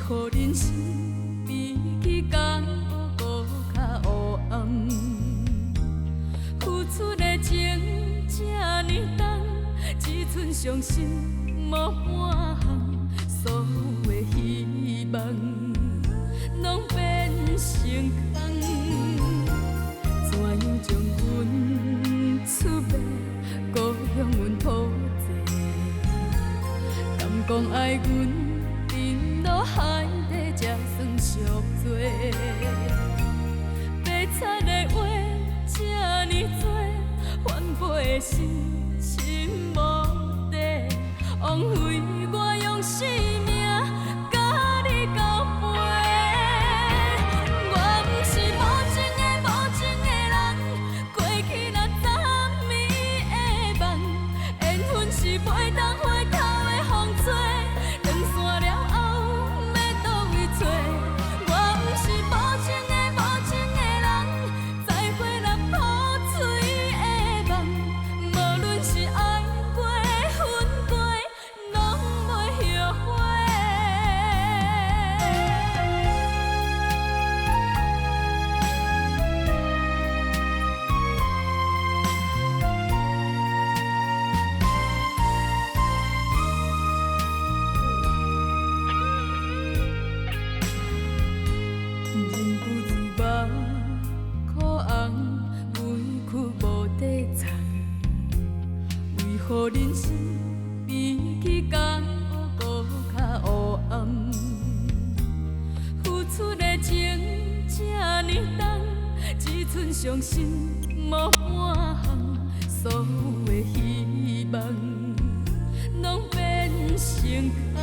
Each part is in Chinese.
何人生比起甘乌搁较黑暗？付出的情这呢重，只剩伤心无半项，所有的希望拢变成空。怎样将阮出卖，搁向阮讨债？敢讲爱阮，沉落海底才算赎罪？白菜的话这呢多，反背的心心无底，枉费我用生命甲你交陪。我不是无情的人，过去若昨暝的梦，缘分是袂当回头的风吹，断线了后要倒位找？我不是无情的人，再会若破碎的梦，无论是爱过恨过，拢袂后悔。忍不住目眶红，委屈无地藏。为何人生比起甘乌搁较黑暗？付出的情这呢重，只剩伤心无半项，所有的希望拢变成空。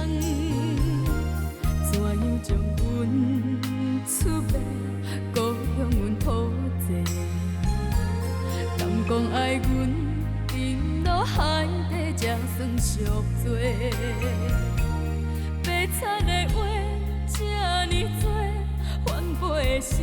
怎样将阮出卖，搁向阮讨债？敢讲爱阮，沉落海底才算赎罪？白菜的话这呢多，反背的心